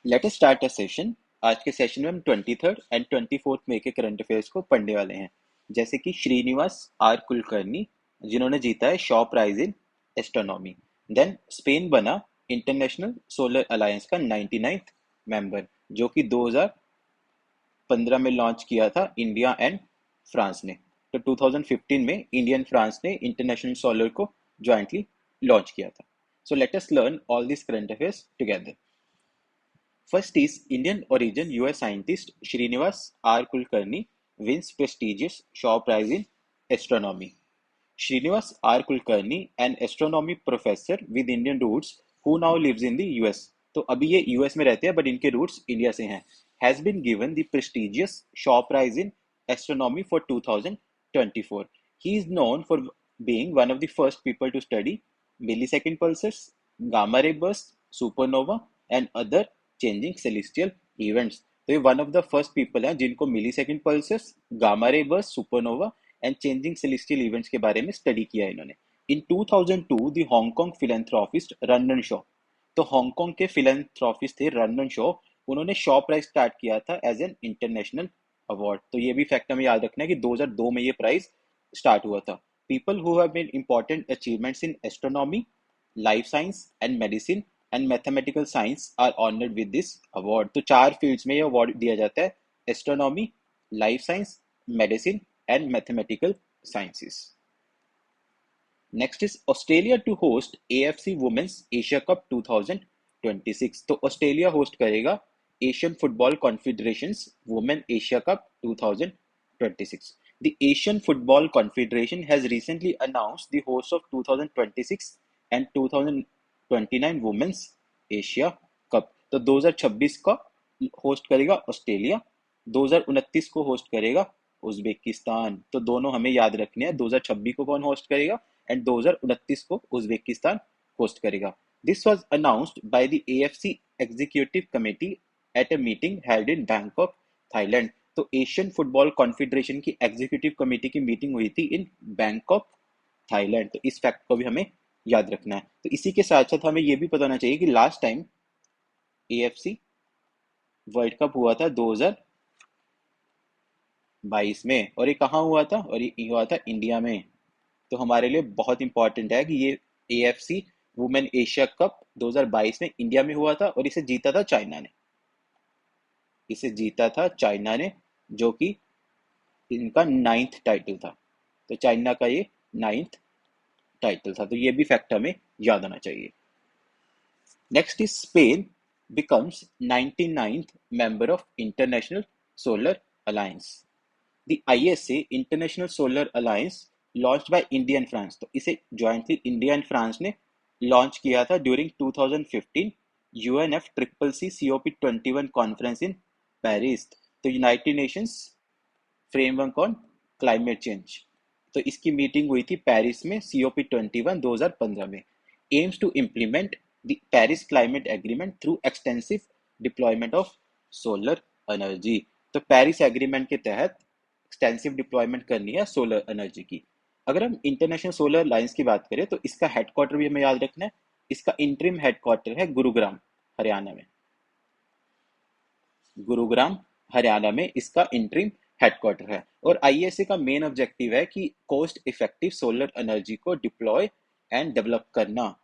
Let us start a session. आज के session में हम 23rd एंड 24th में के करंट अफेयर्स को पढ़ने वाले हैं। जैसे कि श्रीनिवास आर कुलकर्णी, जिन्होंने जीता है Shaw prize in astronomy. Then Spain बना इंटरनेशनल सोलर अलायंस का 99th मेंबर, जो कि 2015 में लॉन्च किया था इंडिया एंड फ्रांस ने। तो 2015 में इंडिया एंड फ्रांस ने इंटरनेशनल सोलर को ज्वाइंटली लॉन्च किया था। So let us learn all this current affairs together. First is Indian origin US scientist Srinivas R. Kulkarni wins prestigious Shaw Prize in Astronomy. Srinivas R. Kulkarni, an astronomy professor with Indian roots who now lives in the US. तो अभी ये US में रहते हैं but इनके roots India से हैं। Has been given the prestigious Shaw prize in astronomy for 2024. He is known for being one of the first people to study millisecond pulses, gamma ray bursts, supernova and other changing celestial events. तो ये one of the first people हैं जिनको millisecond pulses, gamma ray burst, supernova and changing celestial events के बारे में study किया है इन्होंने। In 2002 the Hong Kong philanthropist Run Run Shaw, तो हांगकांग के फिलैंथ्रोपिस्ट थे रंडन शॉ, उन्होंने शॉ प्राइज स्टार्ट किया था एज एन इंटरनेशनल अवार्ड। तो ये भी फैक्ट हमें याद रखना है कि 2002 में ये प्राइज स्टार्ट हुआ था। People who have made important achievements in astronomy, life science and medicine and mathematical science are honoured with this award. तो चार फील्ड्स में ये अवार्ड दिया जाता है: astronomy, life science, medicine and mathematical sciences. Next is Australia to host AFC women's Asia cup 2026। तो Australia host करेगा Asian football confederations women Asia cup 2026। The Asian Football Confederation has recently announced the host of 2026 and 2029 Women's Asia Cup। तो 2026 का host करेगा Australia, 2029 को host करेगा Uzbekistan. तो दोनों हमें याद रखने हैं, 2026 को कौन होस्ट करेगा एंड 2029 को उज्बेकिस्तान होस्ट करेगा। This was announced by the AFC executive committee at a meeting held in Bangkok, Thailand. तो एशियन फुटबॉल कॉन्फेडरेशन की एग्जीक्यूटिव कमेटी की मीटिंग हुई थी इन बैंकॉक, थाईलैंड। तो इस फैक्ट को भी हमें याद रखना है। तो इसी के साथ साथ हमें यह भी पता होना चाहिए कि last time AFC world cup हुआ था 2022 में, और ये कहाँ हुआ था, और ये हुआ था इंडिया में। तो हमारे लिए बहुत इंपॉर्टेंट है कि ये एएफसी वुमेन एशिया कप 2022 में इंडिया में हुआ था और इसे जीता था चाइना ने। इसे जीता था चाइना ने, जो कि इनका 9th टाइटल था। तो चाइना का ये 9th टाइटल था। तो ये भी फैक्ट हमें याद आना चाहिए। Next is Spain becomes 99th member of International Solar Alliance. The ISA International Solar Alliance launched by India and France। तो इसे jointly इंडिया एंड फ्रांस ने लॉन्च किया था during 2015 UNFCCC COP21 conference in Paris. तो United Nations framework on climate change. तो इसकी meeting हुई थी पेरिस में COP21 2015 में। Aims to implement the Paris climate agreement through extensive deployment of solar energy. तो पेरिस एग्रीमेंट के तहत एक्सटेंसिव डिप्लॉयमेंट करनी है सोलर एनर्जी की। अगर हम इंटरनेशनल सोलर अलायंस की बात करें तो इसका हेडक्वार्टर भी हमें याद रखना है। इसका इंटरिम हेडक्वार्टर है गुरुग्राम, हरियाणा में। गुरुग्राम हरियाणा में इसका इंटरिम हेडक्वार्टर है। और आईएसए का मेन ऑब्जेक्टिव है कि कोस्ट इफेक्टिव सोलर एनर्जी को डिप्लॉय एंड डेवलप करना।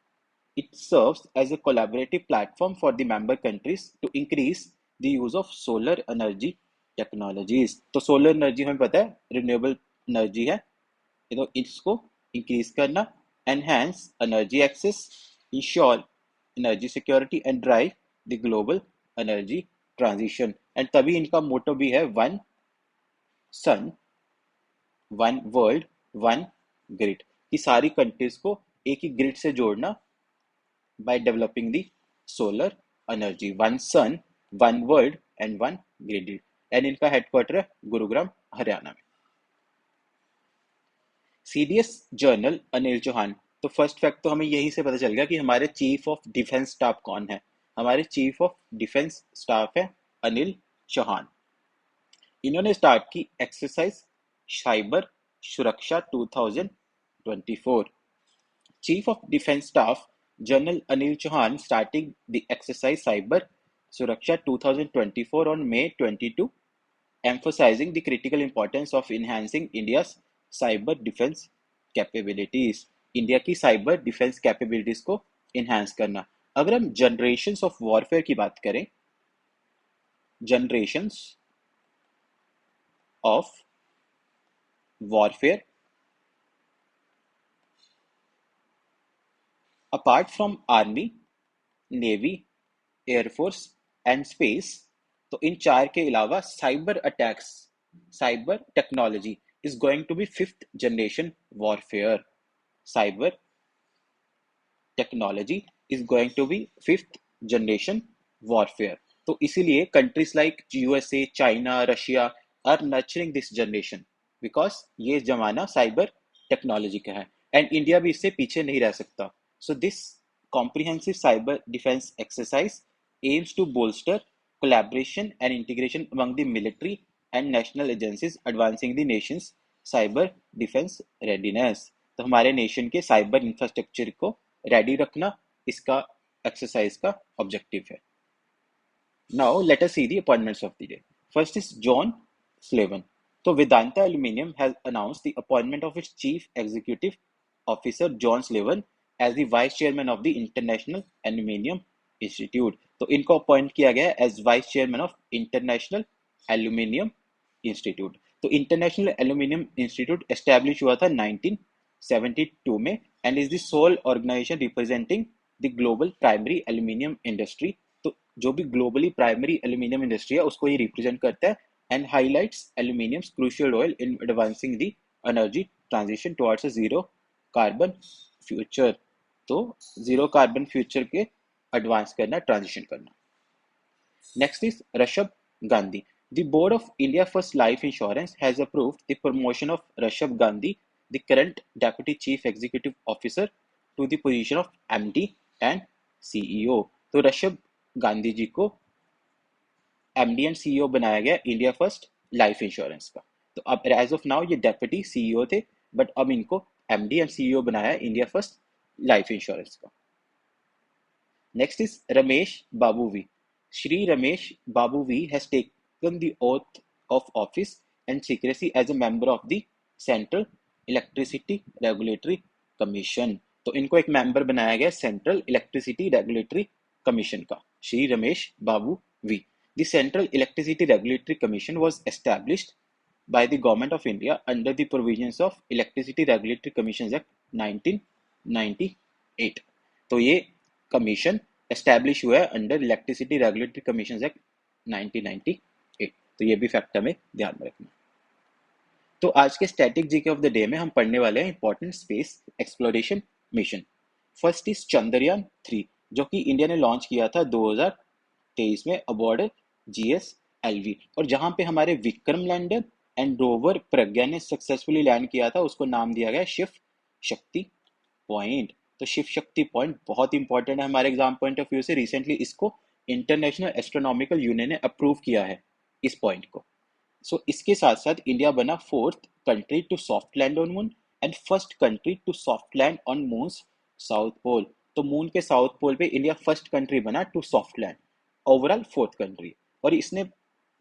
It serves as a collaborative platform for the member countries to increase the use of solar energy technologies. तो सोलर एनर्जी हमें पता है रिन्यूएबल एनर्जी है, तो इसको इंक्रीज करना, enhance energy access, ensure energy security and drive the global energy transition. And तभी इनका मोटो भी है one sun, one world, one grid, कि सारी कंट्रीज को एक ही ग्रिड से जोड़ना by developing the solar energy. One sun, one world and one grid. And इनका हेडक्वार्टर है गुरुग्राम, हरियाणा में। CDS general Anil Chauhan. तो फर्स्ट फैक्ट तो हमें यही से पता चल गया कि हमारे चीफ ऑफ डिफेंस स्टाफ कौन है। हमारे चीफ ऑफ डिफेंस स्टाफ है अनिल चौहान। इन्होंने स्टार्ट की exercise cyber Suraksha 2024। Chief of defence staff general Anil Chauhan starting the exercise cyber Suraksha 2024 on May 22, emphasizing the critical importance of enhancing India's cyber defense capabilities. India की cyber defence capabilities को enhance करना. अगर हम generations of warfare की बात करें, generations of warfare apart from army, navy, air force and space, तो इन चार के अलावा cyber attacks, cyber technology is going to be fifth generation warfare. Cyber technology is going to be fifth generation warfare. तो इसीलिए countries like USA, China, Russia are nurturing this generation because ये जमाना cyber technology का है and India भी इससे पीछे नहीं रह सकता. So this comprehensive cyber defense exercise aims to bolster collaboration and integration among the military and national agencies, advancing the nation's cyber defense readiness. तो हमारे नेशन के साइबर इंफ्रास्ट्रक्चर को रेडी रखना इसका एक्सरसाइज का ऑब्जेक्टिव है. Now let us see the appointments of the day. First is John Slaven. So Vedanta Aluminium has announced the appointment of its Chief Executive Officer John Slaven as the Vice Chairman of the International Aluminium Institute. तो इनको appoint किया गया as vice chairman of international aluminium institute. तो international aluminium institute establish हुआ था 1972 में and is the sole organisation representing the global primary aluminium industry. तो जो भी ग्लोबली प्राइमरी एल्यूमिनियम इंडस्ट्री है उसको ये रिप्रेजेंट करता है and highlights aluminium's crucial role in advancing the energy transition towards a zero carbon future. तो zero carbon future के एडवांस करना, ट्रांजिशन करना. Next is Rishabh Gandhi. The Board of India First Life Insurance has approved the promotion of Rishabh Gandhi, the current Deputy Chief Executive Officer, to the position of MD and CEO. तो ऋषभ गांधी जी को MD and CEO बनाया गया India first life insurance का. तो अब as of now ये deputy CEO थे but अब इनको MD एंड CEO बनाया इंडिया फर्स्ट लाइफ इंश्योरेंस का. Next is Ramesh Babu V. Shri Ramesh Babu V has taken the oath of office and secrecy as a member of the central electricity regulatory commission. तो इनको एक member बनाया गया सेंट्रल इलेक्ट्रिसिटी रेगुलेटरी कमीशन का. Shri Ramesh Babu we. The Central Electricity Regulatory Commission was established by the Government of India under the provisions of Electricity Regulatory Commissions Act 1998. तो ये commission establish हुआ है under electricity regulatory commission act 1998. तो ये भी fact हमें ध्यान में रखना. तो आज के static GK of the day में हम पढ़ने वाले हैं important space exploration mission. First is Chandrayaan 3 जो कि इंडिया ने लॉन्च किया था 2023 में अबॉर्ड GSLV और जहां पे हमारे विक्रम लैंडर एंड रोवर प्रज्ञा ने सक्सेसफुली लैंड किया था उसको नाम दिया गया शिव शक्ति पॉइंट. तो शिव शक्ति पॉइंट बहुत इंपॉर्टेंट है हमारे एग्जाम पॉइंट ऑफ व्यू से. रिसेंटली इसको इंटरनेशनल एस्ट्रोनॉमिकल यूनियन ने अप्रूव किया है इस पॉइंट को. सो इसके साथ साथ इंडिया बना fourth country to soft land on moon and first country to soft land on moon's south pole. तो मून के साउथ पोल पे इंडिया फर्स्ट कंट्री बना to soft land, overall fourth country. और इसने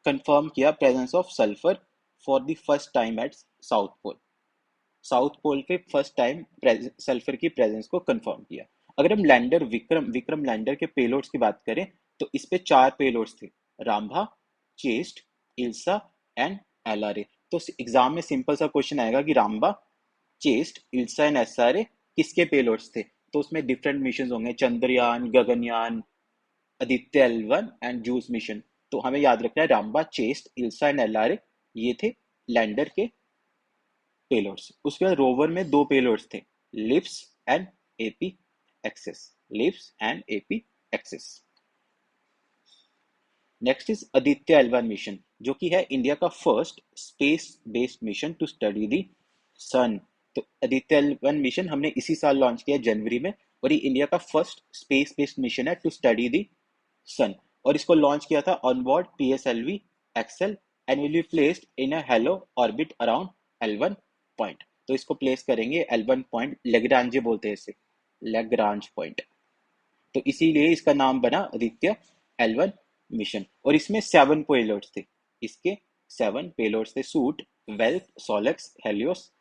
कंफर्म किया presence of sulphur for the first time at south pole. South pole पे first time sulphur की presence को कंफर्म किया. अगर हम लैंडर विक्रम लैंडर के पेलोड्स की बात करें तो इस पे 4 पेलोड्स थे, रामभा, चेस्ट, इल्सा एंड एलआरए. तो एग्जाम में सिंपल सा क्वेश्चन आएगा कि रामबा, चेस्ट, इल्सा एंड एसआरए किसके पेलोड्स थे. तो उसमें डिफरेंट मिशन होंगे, Chandrayaan, Gaganyaan, Aditya L1 and juice mission. तो हमें याद रखना है रामबा, चेस्ट, इल्सा एंड एलआरए ये थे लैंडर के पेलोड्स. उसके बाद रोवर में 2 पेलोड्स थे, LIBS and APXS. LIBS and APXS. Next is Aditya L1 mission जो कि है इंडिया का first space based mission to study the sun. तो आदित्य L1 मिशन हमने इसी साल लॉन्च किया जनवरी में और ये इंडिया का फर्स्ट स्पेस बेस्ड मिशन है टू स्टडी द सन. और इसको लॉन्च किया था on board PSLV XL and will be placed in a halo orbit around L1 point. तो इसको प्लेस करेंगे L1 पॉइंट, लेग्रांजे बोलते हैं इसे, लेग्रांज पॉइंट. तो इसीलिए इसका नाम बना आदित्य L1 मिशन, और इसमें 7 पेलोड्स थे। इसके 7 पेलोड्स थे: SUIT, VELC, SoLEXS, HELIOS,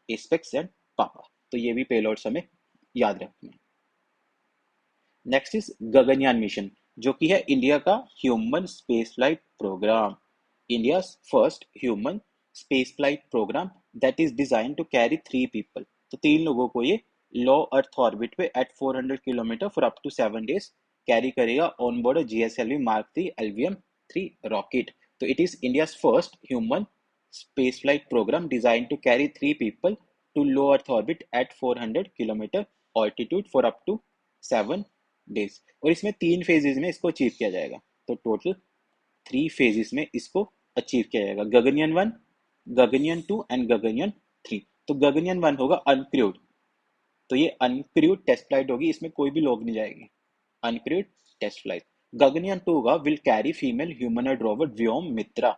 ASPEX and PAPA. तो ये भी पेलोड्स हमें याद रखने हैं। नेक्स्ट इज गगनयान मिशन, जो कि है इंडिया का human space flight programme. India first human space flight programme that is design to carry 3 people. तो 3 लोगों को ये लो अर्थ ऑर्बिट पे at 400 kilometre for up to 7 days carry करेगा on board GSLV Mark 3 LVM-3 rocket. तो it is India first human space flight programme design to carry 3 people to low earth orbit at 400 kilometre altitude for up to 7 days। और इसमें 3 phases में इसको achieve किया जाएगा। तो total 3 phases में इसको अचीव किया जाएगा: गगनयान 1, गगनयान 2 एंड गगनयान 3। तो गगनयान 1 होगा अनक्रूड। तो ये अनक्रूड टेस्ट फ्लाइट होगी, इसमें कोई भी लोग नहीं जाएंगे। Uncrewed test flight. गगनयान 2 होगा will carry female humanoid robot Vyom Mitra.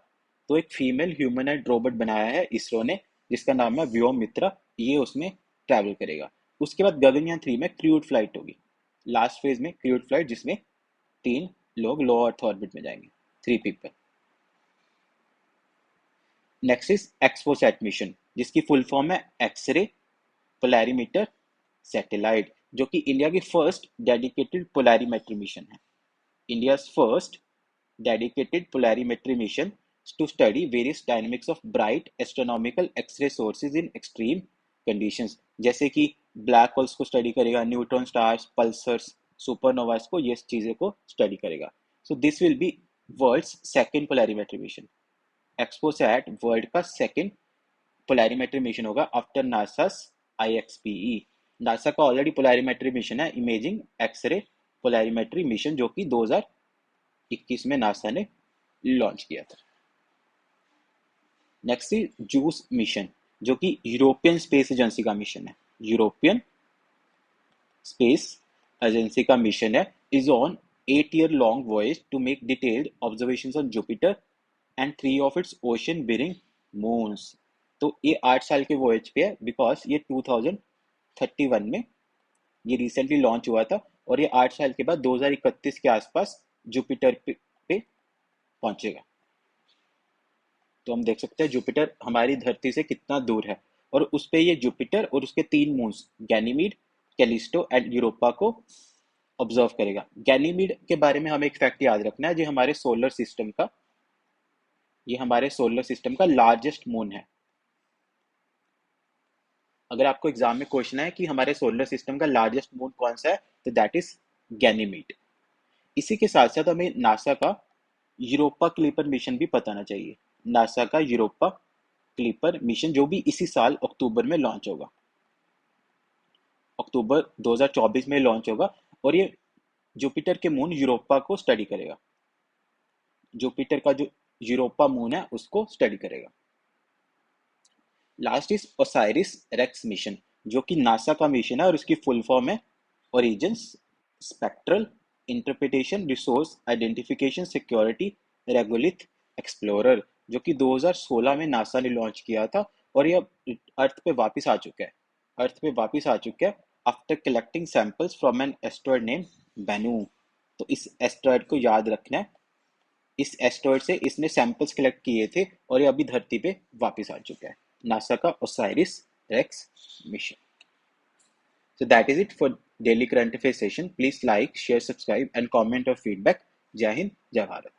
तो एक फीमेल ह्यूमनॉइड रोबोट बनाया है इसरो ने, जिसका नाम है व्योम मित्रा। ये उसमें ट्रैवल करेगा। उसके बाद गगनयान 3 में क्रूड फ्लाइट होगी, लास्ट फेज में क्रूड फ्लाइट, जिसमें 3 लोग लो अर्थ ऑर्बिट में जाएंगे, 3 people. Next is XPoSat mission, जिसकी फुल फॉर्म है एक्सरे पोलैरीमीटर सैटेलाइट, जो कि इंडिया की फर्स्ट डेडिकेटेड पोलैरीमेट्री मिशन है। India first dedicated polarimetry mission to study various dynamics of bright astronomical X-ray sources in extreme conditions। जैसे कि black holes को study करेगा, न्यूट्रॉन स्टार्स, पल्सर्स, सुपरनोवास को, ये चीजें को स्टडी करेगा। So this will be world's second polarimetry mission. XPoSat world का सेकंड पोलैरीमेट्री मिशन होगा आफ्टर नासास IXPE। नासा का ऑलरेडी पोलैरीमेट्री मिशन है, इमेजिंग एक्सरे पोलैरीमेट्री मिशन, जो कि 2021 में नासा ने लॉन्च किया था। नेक्स्ट इज जूस मिशन, जो कि यूरोपियन स्पेस एजेंसी का मिशन है। यूरोपियन स्पेस एजेंसी का मिशन है, is on 8 year long voyage to make detailed observations on Jupiter and 3 of its ocean bearing moons। तो ये 8 साल के वॉयज पे है, बिकॉज ये 2031 में ये रिसेंटली लॉन्च हुआ था, और ये 8 साल के बाद 2031 के आसपास जुपिटर पे पहुंचेगा। तो हम देख सकते हैं जुपिटर हमारी धरती से कितना दूर है, और उस पे ये जुपिटर और उसके 3 moons Ganymede, Callisto and Europa को ऑब्जर्व करेगा। गैनीमीड के बारे में हमें एक फैक्ट याद रखना है, ये हमारे सोलर सिस्टम का लार्जेस्ट मून है। अगर आपको एग्जाम में क्वेश्चन है कि हमारे सोलर सिस्टम का लार्जेस्ट मून कौन सा है, तो दैट इज गैनीमीड। इसी के साथ साथ हमें नासा का यूरोपा क्लिपर मिशन भी बताना चाहिए। नासा का यूरोपा क्लिपर मिशन, जो भी इसी साल अक्टूबर में लॉन्च होगा, अक्टूबर 2024 में लॉन्च होगा, और ये जुपिटर के मून यूरोपा को स्टडी करेगा। जुपिटर का जो यूरोपा मून है उसको स्टडी करेगा। Last is OSIRIS REx mission, जो कि नासा का मिशन है, और इसकी फुल फॉर्म है origins spectral interpretation resource identification security regolith explorer, जो कि 2016 में नासा ने लॉन्च किया था, और यह अर्थ पे वापस आ चुका है। After collecting samples from an asteroid name Bennu. तो इस एस्ट्रॉयड को याद रखना है, इस एस्ट्रॉयड से इसने सैंपल्स कलेक्ट किए थे, और ये अभी धरती पे वापस आ चुका है, नासा का OSIRIS REx mission. So that is it for daily current affairs session. Please like, share, subscribe and comment or feedback. Jai Hind, Jai Bharat.